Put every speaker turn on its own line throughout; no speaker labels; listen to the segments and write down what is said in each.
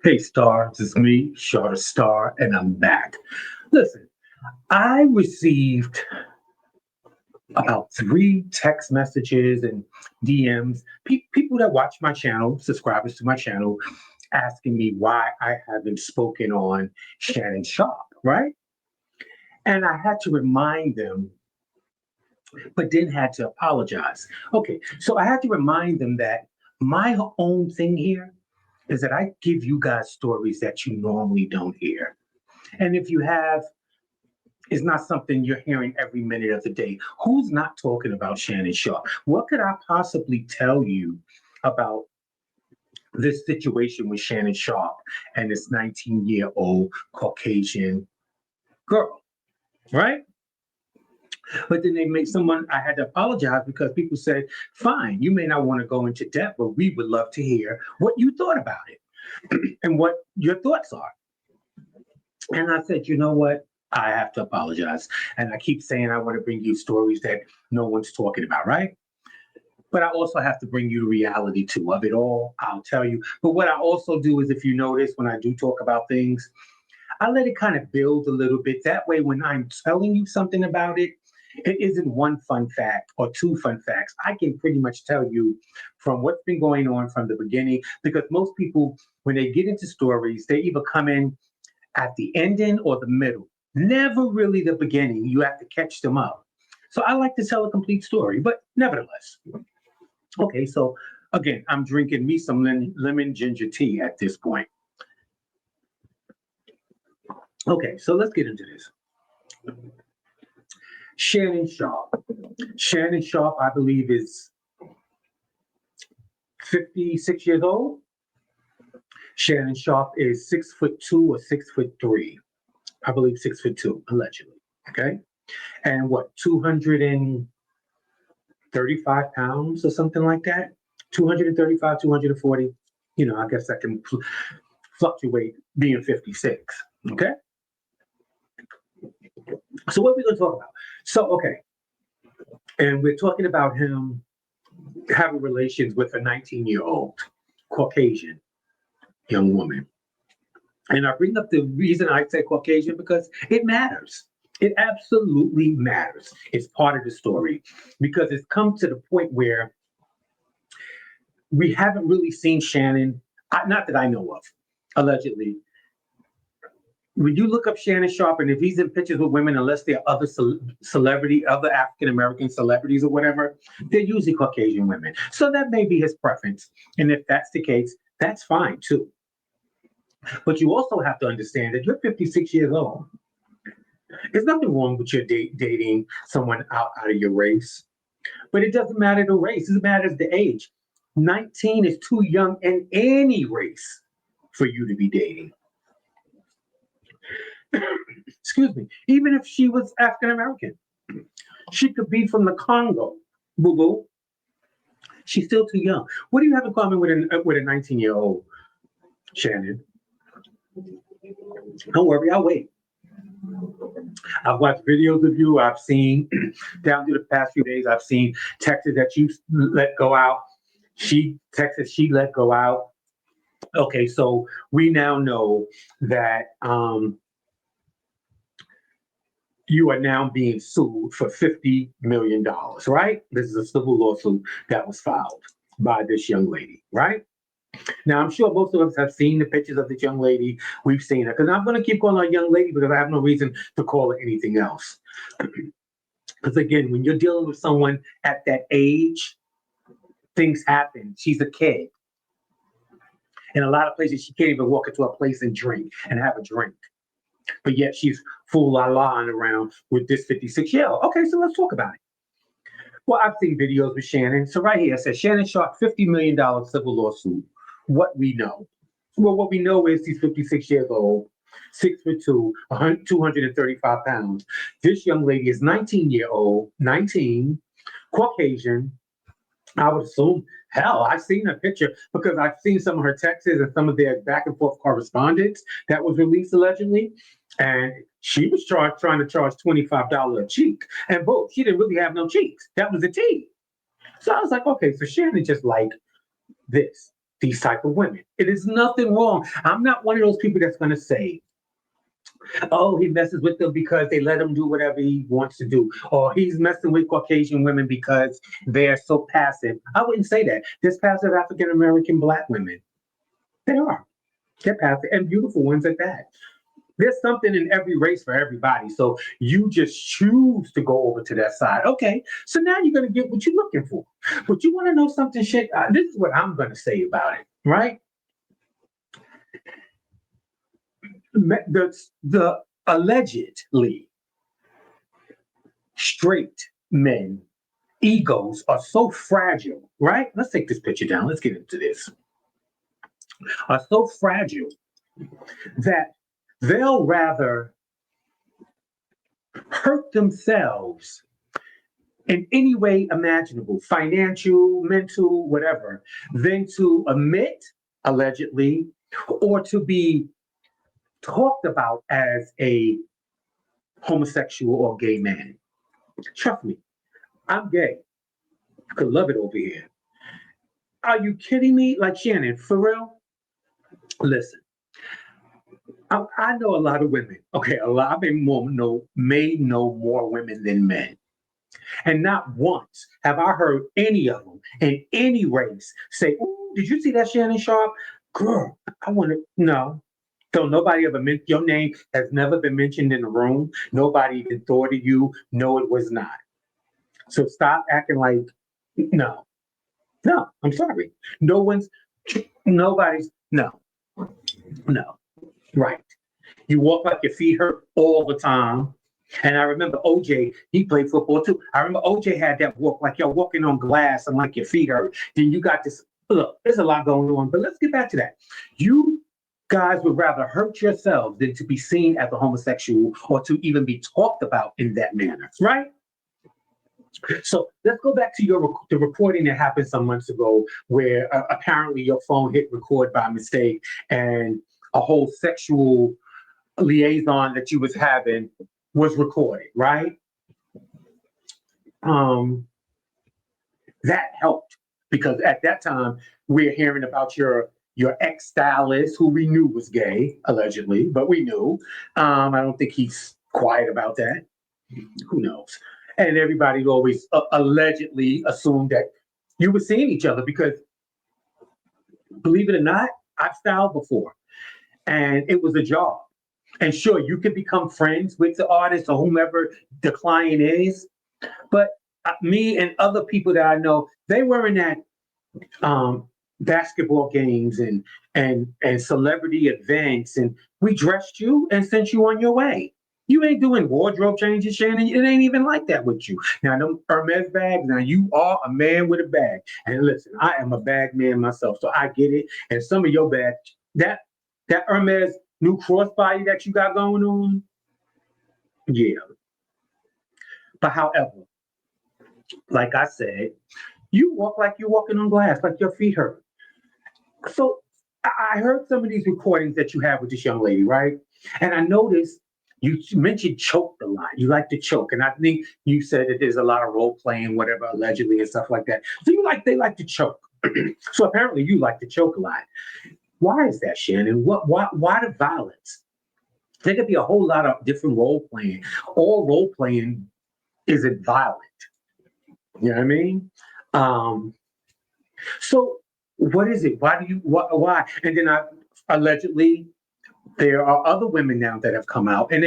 Hey, stars, it's me, Sharpe Star, and I'm back. Listen, I received about three text messages and DMs, people that watch my channel, subscribers to my channel, asking me why I haven't spoken on Shannon Sharpe, right? And I had to remind them, but then had to apologize. Okay, so I had to remind them that my own thing here is that I give you guys stories that you normally don't hear. And if you have, it's not something you're hearing every minute of the day. Who's not talking about Shannon Sharpe? What could I possibly tell you about this situation with Shannon Sharpe and this 19-year-old Caucasian girl, right? But then they make someone, I had to apologize because people said, fine, you may not want to go into depth, but we would love to hear what you thought about it and what your thoughts are. And I said, you know what? I have to apologize. And I keep saying I want to bring you stories that no one's talking about, right? But I also have to bring you the reality too of it all. I'll tell you. But what I also do is, if you notice, when I do talk about things, I let it kind of build a little bit. That way, when I'm telling you something about it, it isn't one fun fact or two fun facts. I can pretty much tell you from what's been going on from the beginning, because most people, when they get into stories, they either come in at the ending or the middle. Never really the beginning. You have to catch them up. So I like to tell a complete story, but nevertheless. Okay, so again, I'm drinking me some lemon ginger tea at this point. Okay, so let's get into this. Shannon Sharpe. Shannon Sharpe, I believe, is 56 years old. Shannon Sharpe is 6'2" or 6'3". I believe 6'2", allegedly. Okay. And what, 235 pounds or something like that? 235, 240. I guess that can fluctuate being 56. Okay. So what are we going to talk about? So, okay. And we're talking about him having relations with a 19-year-old Caucasian young woman. And I bring up the reason I say Caucasian because it matters. It absolutely matters. It's part of the story because it's come to the point where we haven't really seen Shannon, not that I know of, allegedly. When you look up Shannon Sharpe, and if he's in pictures with women, unless they're other other African American celebrities or whatever, they're usually Caucasian women. So that may be his preference. And if that's the case, that's fine too. But you also have to understand that you're 56 years old. There's nothing wrong with your dating someone out of your race. But it doesn't matter the race, it matters the age. 19 is too young in any race for you to be dating. Excuse me. Even if she was African American, she could be from the Congo. Boo boo. She's still too young. What do you have in common with a 19-year-old, Shannon? Don't worry, I'll wait. I've watched videos of you. I've seen down through the past few days. I've seen texts that you let go out. She texted she let go out. Okay, so we now know that you are now being sued for $50 million, right? This is a civil lawsuit that was filed by this young lady, right? Now, I'm sure most of us have seen the pictures of this young lady. We've seen her. Because I'm going to keep calling her young lady because I have no reason to call her anything else. Because again, when you're dealing with someone at that age, things happen. She's a kid. In a lot of places, she can't even walk into a place and drink and have a drink. But yet she's full la-la around with this 56-year-old. Okay, so let's talk about it. Well, I've seen videos with Shannon. So right here, it says Shannon Sharpe, $50 million civil lawsuit. What we know. Well, what we know is he's 56 years old, 6'2", 235 pounds. This young lady is 19, Caucasian. I would assume, hell, I've seen her picture because I've seen some of her texts and some of their back and forth correspondence that was released allegedly. And she was trying to charge $25 a cheek. And boom, she didn't really have no cheeks. That was a T. So I was like, okay, so Shannon just like this. these type of women. It is nothing wrong. I'm not one of those people that's going to say, oh, he messes with them because they let him do whatever he wants to do, or he's messing with Caucasian women because they're so passive. I wouldn't say that. There's passive African American Black women. They are. They're passive and beautiful ones at that. There's something in every race for everybody. So you just choose to go over to that side. Okay, so now you're going to get what you're looking for. But you want to know something, shit? This is what I'm going to say about it, right? The allegedly straight men egos are so fragile, right? Let's take this picture down. Let's get into this. Are so fragile that they'll rather hurt themselves in any way imaginable, financial, mental, whatever, than to admit, allegedly, or to be talked about as a homosexual or gay man. Trust me, I'm gay. You could love it over here. Are you kidding me? Like Shannon, for real? Listen, I know a lot of women. Okay, a lot. May know more women than men. And not once have I heard any of them in any race say, "Ooh, did you see that Shannon Sharpe? Girl, I want to." No. So nobody ever meant your name has never been mentioned in the room. Nobody even thought of you. No, it was not. So stop acting like no. No, I'm sorry. No one's nobody's no. No. Right. You walk like your feet hurt all the time. And I remember OJ, he played football too. I remember OJ had that walk like you're walking on glass and like your feet hurt. Then you got this. Look, there's a lot going on, but let's get back to that. You guys would rather hurt yourselves than to be seen as a homosexual or to even be talked about in that manner, right? So let's go back to the recording that happened some months ago, where apparently your phone hit record by mistake, and a whole sexual liaison that you was having was recorded, right? That helped because at that time we're hearing about your ex stylist who we knew was gay allegedly, but we knew. I don't think he's quiet about that. Who knows? And everybody always allegedly assumed that you were seeing each other because, believe it or not, I've styled before, and it was a job. And sure, you can become friends with the artist or whomever the client is, but me and other people that I know, they weren't at basketball games and celebrity events, and we dressed you and sent you on your way. You ain't doing wardrobe changes, Shannon. It ain't even like that with you. Now, them Hermes bags, now you are a man with a bag. And listen, I am a bag man myself, so I get it. And some of your bags, that Hermes new crossbody that you got going on, yeah. But however, like I said, you walk like you're walking on glass, like your feet hurt. So I heard some of these recordings that you have with this young lady, right? And I noticed you mentioned choked a lot. You like to choke. And I think you said that there's a lot of role playing, whatever, allegedly, and stuff like that. So they like to choke. So apparently you like to choke a lot. Why is that, Shannon? Why the violence? There could be a whole lot of different role playing. All role playing isn't violent. You know what I mean? Um, so what is it? Why? And then allegedly there are other women now that have come out, and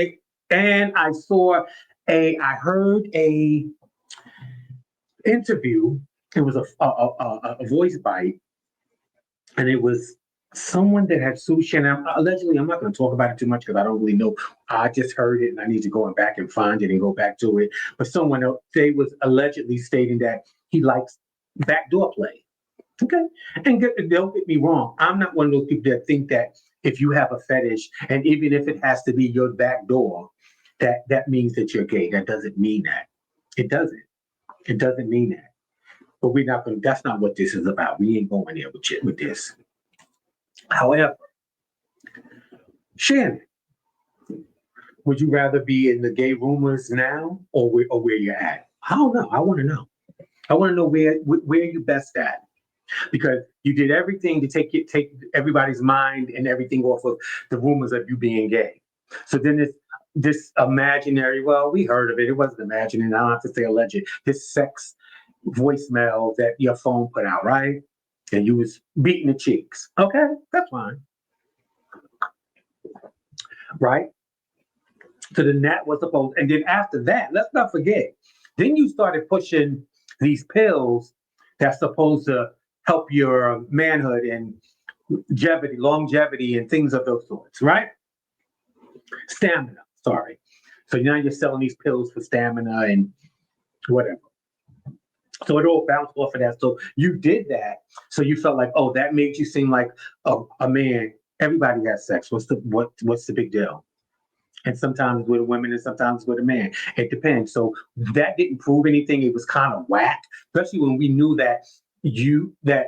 I heard a interview. It was a voice bite, and it was someone that had sued Shannon. Allegedly, I'm not going to talk about it too much because I don't really know. I just heard it, and I need to go back and find it and go back to it. But someone else, they was allegedly stating that he likes backdoor play. Okay, and don't get me wrong. I'm not one of those people that think that if you have a fetish, and even if it has to be your back door, that means that you're gay. That doesn't mean that. It doesn't. It doesn't mean that. But we're not going. That's not what this is about. We ain't going there with this. However, Shannon, would you rather be in the gay rumors now or where you're at? I don't know. I want to know. I want to know where you best at. because you did everything to take everybody's mind and everything off of the rumors of you being gay. So then this imaginary, well, we heard of it. It wasn't imaginary. I don't have to say alleged. This sex voicemail that your phone put out, right? And you was beating the cheeks. Okay, that's fine, right? So then that was supposed, and then after that, let's not forget, then you started pushing these pills that's supposed to help your manhood and longevity, and things of those sorts, right? Stamina, sorry. So now you're selling these pills for stamina and whatever. So it all bounced off of that. So you did that. So you felt like, oh, that made you seem like a man. Everybody has sex. What's the big deal? And sometimes with women and sometimes with a man. It depends. So that didn't prove anything. It was kind of whack, especially when we knew that have that,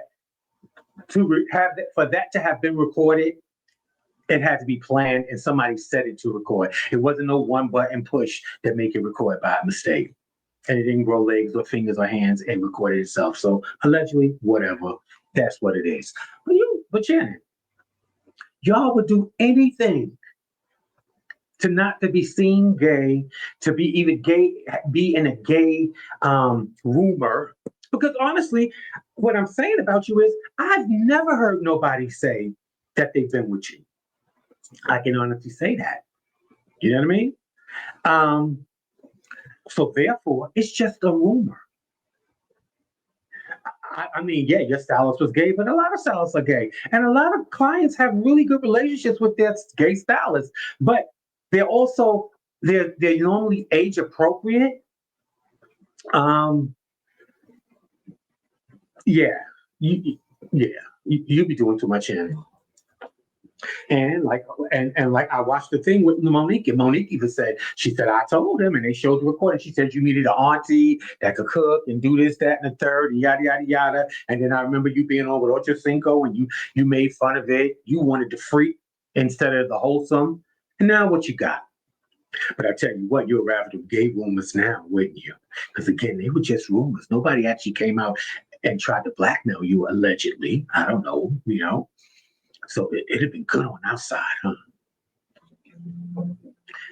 for that to have been recorded, it had to be planned and somebody set it to record. It wasn't no one button push that make it record by mistake. And it didn't grow legs or fingers or hands and record it itself. So allegedly, whatever, that's what it is. But Shannon, y'all would do anything to not to be seen gay, to be even gay, be in a gay rumor. Because honestly, what I'm saying about you is I've never heard nobody say that they've been with you. I can honestly say that. You know what I mean? So therefore, it's just a rumor. I mean, yeah, your stylist was gay, but a lot of stylists are gay. And a lot of clients have really good relationships with their gay stylists, but they're also they're normally age appropriate. Yeah, yeah, you be doing too much, Shannon. And I watched the thing with Monique, and Monique even said, she said, I told him, and they showed the recording. She said you needed an auntie that could cook and do this, that, and the third, and yada yada yada. And then I remember you being on with Ocho Cinco, and you made fun of it. You wanted the freak instead of the wholesome. And now what you got? But I tell you what, you're rather the gay rumors now, wouldn't you? Because again, they were just rumors. Nobody actually came out and tried to blackmail you allegedly. I don't know, So it'd have been good on our side, huh?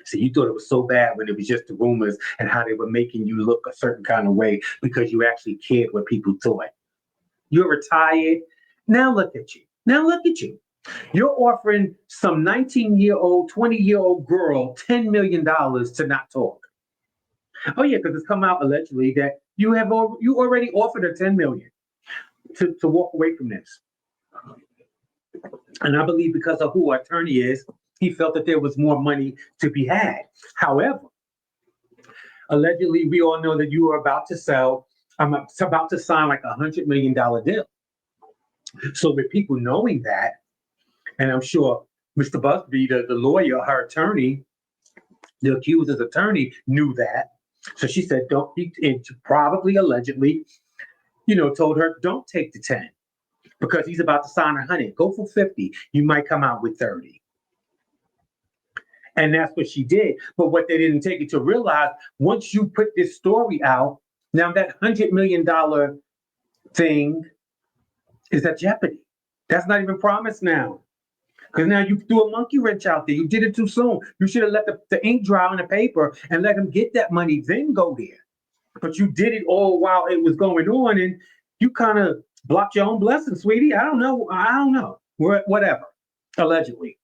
So you thought it was so bad when it was just the rumors and how they were making you look a certain kind of way because you actually cared what people thought. You're retired. Now look at you. Now look at you. You're offering some 19-year-old, 20-year-old girl $10 million to not talk. Oh yeah, because it's come out allegedly that you already offered her $10 million to walk away from this. And I believe because of who our attorney is, he felt that there was more money to be had. However, allegedly, we all know that you are about to about to sign like $100 million deal. So with people knowing that, and I'm sure Mr. Busby, the lawyer, her attorney, the accuser's attorney, knew that. So she said, don't be, probably allegedly, told her, don't take the 10 because he's about to sign 100. Go for 50. You might come out with 30. And that's what she did. But what they didn't take it to realize, once you put this story out, now that $100 million thing is at jeopardy. That's not even promised now. Because now you threw a monkey wrench out there. You did it too soon. You should have let the ink dry on the paper and let him get that money, then go there. But you did it all while it was going on, and you kind of blocked your own blessing, sweetie. I don't know. Whatever, allegedly.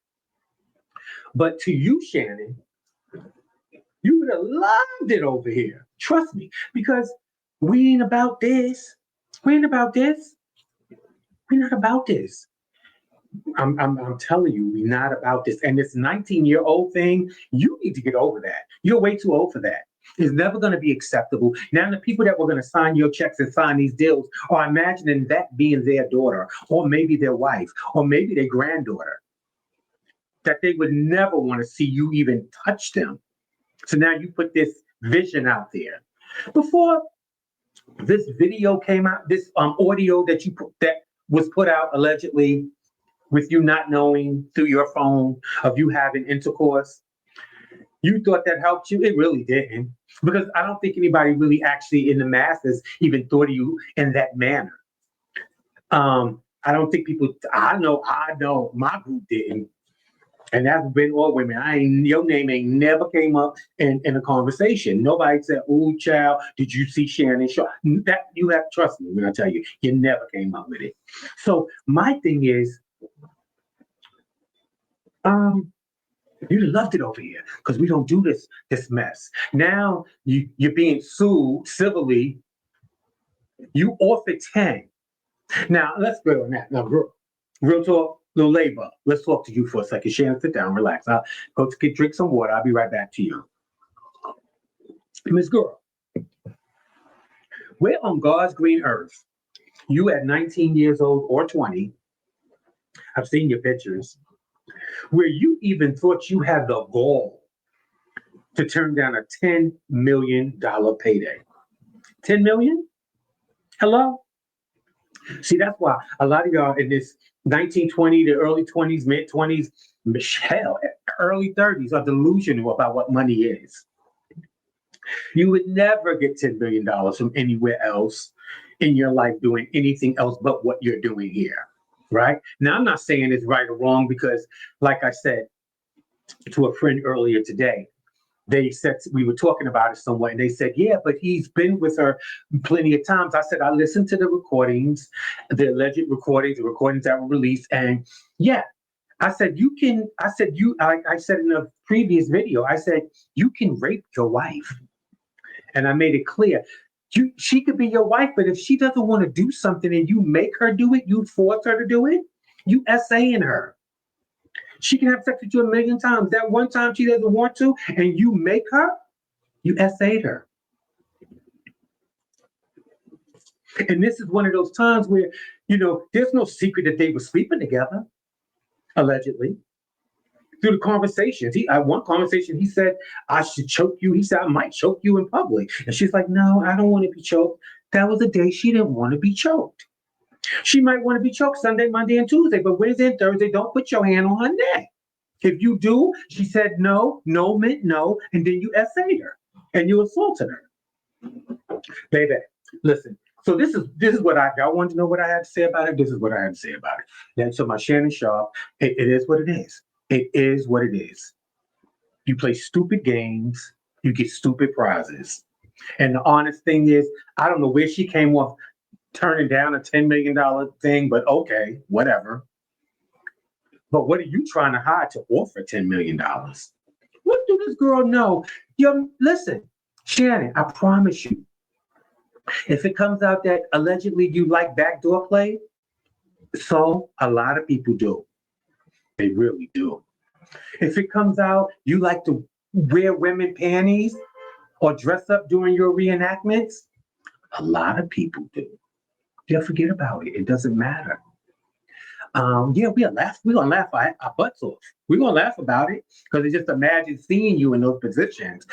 But to you, Shannon, you would have loved it over here. Trust me, because we ain't about this. We ain't about this. We're not about this. I'm telling you, we're not about this. And this 19-year-old thing, you need to get over that. You're way too old for that. It's never going to be acceptable. Now, the people that were going to sign your checks and sign these deals are imagining that being their daughter, or maybe their wife, or maybe their granddaughter, that they would never want to see you even touch them. So now you put this vision out there. Before this video came out, this audio that was put out allegedly with you not knowing through your phone of you having intercourse, you thought that helped you? It really didn't. Because I don't think anybody really actually in the masses even thought of you in that manner. I don't think people. I know my group didn't, and that's been all women. Your name ain't never came up in a conversation. Nobody said, "Ooh, child, did you see Shannon Sharpe?" That you have trust me when I tell you, you never came up with it. So my thing is, um, you'd have loved it over here because we don't do this mess. Now you're being sued civilly. You offered 10. Now let's go on that. Now, real talk, little labor. Let's talk to you for a second. Shannon, sit down, relax. I'll go to get drink some water. I'll be right back to you. Miss Girl, where on God's green earth, you at 19 years old or 20, I've seen your pictures, where you even thought you had the gall to turn down a $10 million payday. 10 million? Hello? See, that's why a lot of y'all in this 1920 to early 20s, mid 20s, Michelle, early 30s are delusional about what money is. You would never get $10 billion from anywhere else in your life doing anything else but what you're doing here. Right? Now, I'm not saying it's right or wrong because, like I said to a friend earlier today, they said we were talking about it somewhat, and they said, "Yeah, but he's been with her plenty of times." I said, "I listened to the recordings, the alleged recordings, the recordings that were released, and yeah." I said, "You can." I said, "You." I said in a previous video, I said, "You can rape your wife," and I made it clear. She could be your wife, but if she doesn't want to do something and you make her do it, you force her to do it, you SAing her. She can have sex with you a million times. That one time she doesn't want to, and you make her, you SA'd her. And this is one of those times where, there's no secret that they were sleeping together, allegedly. Through the conversations. One conversation, he said, "I should choke you." He said, "I might choke you in public." And she's like, "No, I don't want to be choked." That was a day she didn't want to be choked. She might want to be choked Sunday, Monday, and Tuesday, but Wednesday and Thursday, don't put your hand on her neck. If you do, she said no, no meant no, and then you SA'd her and you assaulted her. Baby, listen. So this is what y'all wanted to know what I had to say about it. This is what I had to say about it. And so my Shannon Sharpe, it is what it is. It is what it is. You play stupid games, you get stupid prizes. And the honest thing is, I don't know where she came off turning down a $10 million thing, but okay, whatever. But what are you trying to hide to offer $10 million? What do this girl know? Listen, Shannon, I promise you, if it comes out that allegedly you like backdoor play, so a lot of people do. They really do. If it comes out you like to wear women panties or dress up during your reenactments, a lot of people do. They'll forget about it. It doesn't matter. Yeah, we'll laugh. We're gonna laugh our butts off. We're gonna laugh about it because just imagine seeing you in those positions.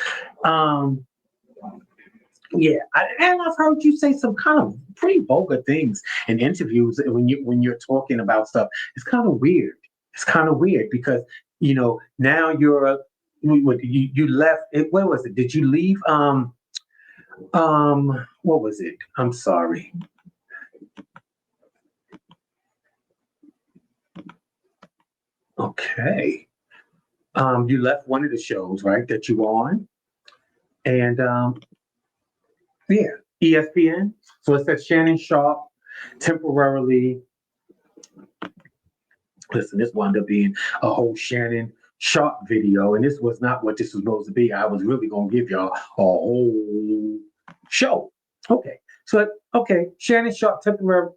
Yeah, and I've heard you say some kind of pretty vulgar things in interviews when you're talking about stuff. It's kind of weird. It's kind of weird because now you left. Where was it? Did you leave? What was it? I'm sorry. Okay. You left one of the shows, right, that you were on, and yeah, ESPN. So it says Shannon Sharpe temporarily. Listen, this wound up being a whole Shannon Sharpe video, and this was not what this was supposed to be. I was really gonna give y'all a whole show. Okay, Shannon Sharpe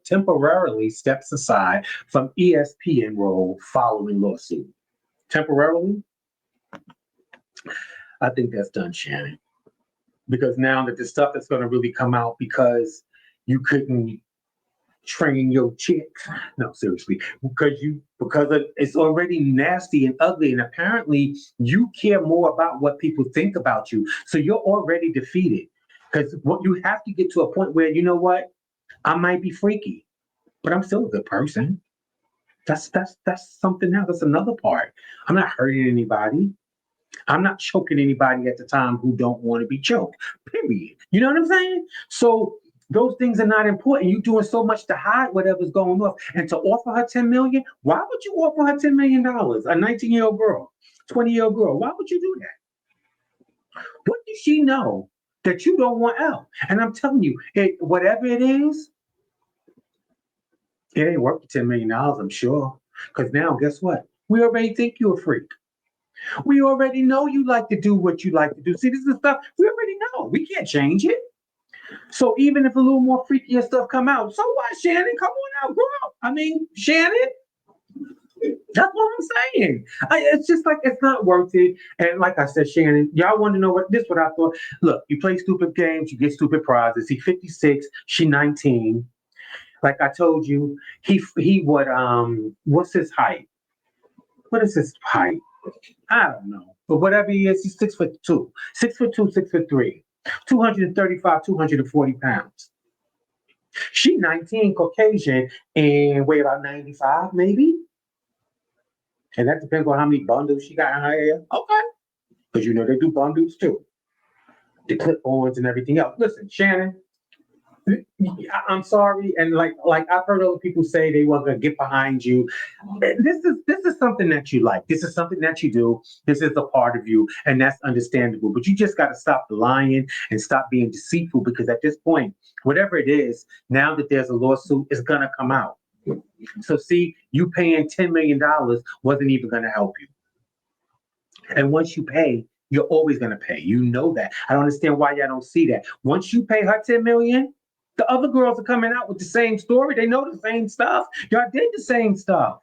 temporarily steps aside from ESPN role following lawsuit. Temporarily, I think that's done, Shannon. Because now that the stuff is going to really come out because you couldn't train your chicks. No, seriously, it's already nasty and ugly, and apparently you care more about what people think about you. So you're already defeated. Because what you have to get to a point where I might be freaky, but I'm still a good person. That's something else. That's another part. I'm not hurting anybody. I'm not choking anybody at the time who don't want to be choked. Period. You know what I'm saying? So Those things are not important. You're doing so much to hide whatever's going on. And to offer her 10 million, why would you offer her $10 million? A 19-year-old girl, 20-year-old girl. Why would you do that? What does she know that you don't want out? And I'm telling you, whatever it is, it ain't worth the $10 million, I'm sure. Because now, guess what? We already think you're a freak. We already know you like to do what you like to do. See, this is stuff we already know. We can't change it. So even if a little more freakier stuff come out, so what, Shannon? Come on out, girl. I mean, Shannon, that's what I'm saying. It's just like it's not worth it. And like I said, Shannon, y'all want to know what I thought. Look, you play stupid games, you get stupid prizes. He 56, she 19. Like I told you, he would what's his height? What is his height? I don't know. But whatever he is, he's 6'2". 6'2", 6'3". 235, 240 pounds. She 19, Caucasian, and weigh about 95, maybe. And that depends on how many bundles she got in her hair. Okay. Because you know they do bundles too. The clip-ons and everything else. Listen, Shannon, I'm sorry, and like I've heard other people say they want to get behind you. This is something that you like. This is something that you do. This is a part of you, and that's understandable. But you just got to stop lying and stop being deceitful because at this point, whatever it is, now that there's a lawsuit, it's gonna come out. So see, you paying $10 million wasn't even gonna help you. And once you pay, you're always gonna pay. You know that. I don't understand why y'all don't see that. Once you pay her 10 million, the other girls are coming out with the same story. They know the same stuff. Y'all did the same stuff.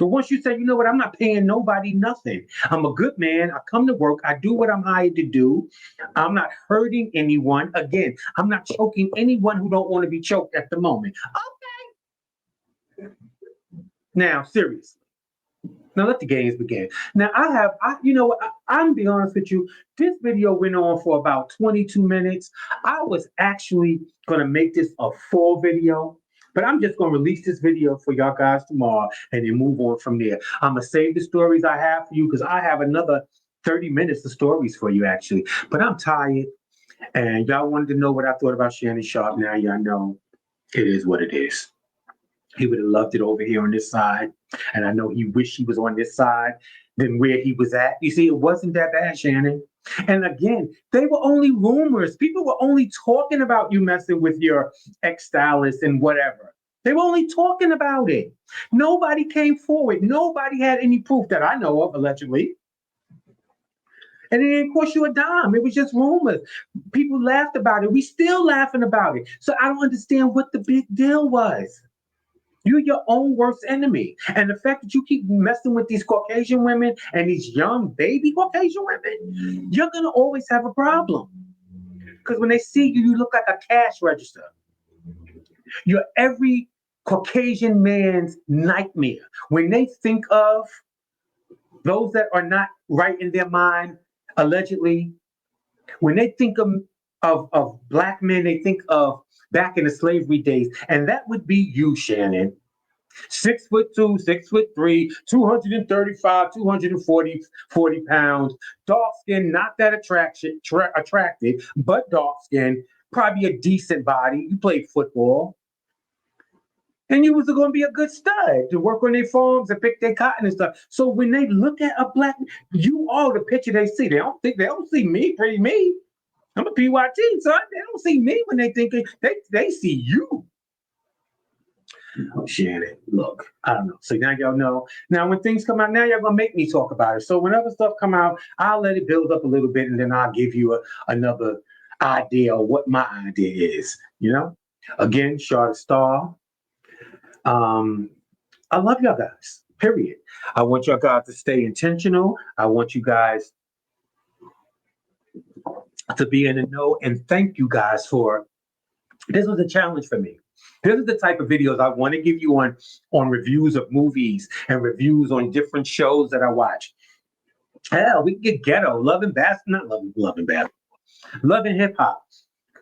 So once you say, you know what, I'm not paying nobody nothing. I'm a good man. I come to work. I do what I'm hired to do. I'm not hurting anyone. Again, I'm not choking anyone who don't want to be choked at the moment. Okay. Now, seriously. Now let the games begin. Now you know what? I'm be honest with you. This video went on for about 22 minutes. I was actually gonna make this a full video, but I'm just gonna release this video for y'all guys tomorrow and then move on from there. I'm gonna save the stories I have for you because I have another 30 minutes of stories for you actually. But I'm tired, and y'all wanted to know what I thought about Shannon Sharpe. Now y'all know it is what it is. He would have loved it over here on this side. And I know he wished he was on this side than where he was at. You see, it wasn't that bad, Shannon. And again, they were only rumors. People were only talking about you messing with your ex-stylist and whatever. They were only talking about it. Nobody came forward. Nobody had any proof that I know of, allegedly. And it didn't cost you a dime. It was just rumors. People laughed about it. We still laughing about it. So I don't understand what the big deal was. You're your own worst enemy. And the fact that you keep messing with these Caucasian women and these young baby Caucasian women, you're going to always have a problem. Because when they see you, you look like a cash register. You're every Caucasian man's nightmare. When they think of those that are not right in their mind, allegedly, when they think of Black men, they think of back in the slavery days. And that would be you, Shannon. 6'2", 6'3", 235, 240 pounds, dark skin, not that attractive, but dark skin, probably a decent body. You played football. And you was going to be a good stud to work on their farms and pick their cotton and stuff. So when they look at a black, you are the picture they see. They don't see me, pretty me. I'm a PYT, son. They don't see me when they think they see you. Oh, Shannon, look, I don't know. So now y'all know. Now when things come out, now y'all gonna make me talk about it. So whenever stuff come out, I'll let it build up a little bit, and then I'll give you another idea of what my idea is. You know, again, Sharpe Star. I love y'all guys. Period. I want y'all guys to stay intentional. I want you guys to be in the know, and thank you guys for. This was a challenge for me. This is the type of videos I want to give you on reviews of movies and reviews on different shows that I watch. Hell, we can get ghetto, loving hip hop,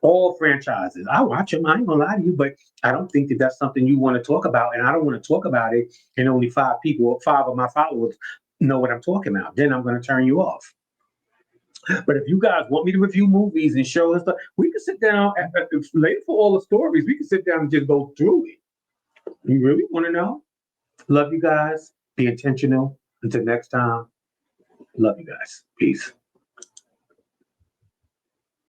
all franchises. I watch them. I ain't gonna lie to you, but I don't think that that's something you want to talk about, and I don't want to talk about it. And only 5 of my followers know what I'm talking about. Then I'm going to turn you off. But if you guys want me to review movies and shows and stuff, we can sit down later for all the stories. We can sit down and just go through it. You really want to know? Love you guys. Be intentional. Until next time, love you guys. Peace.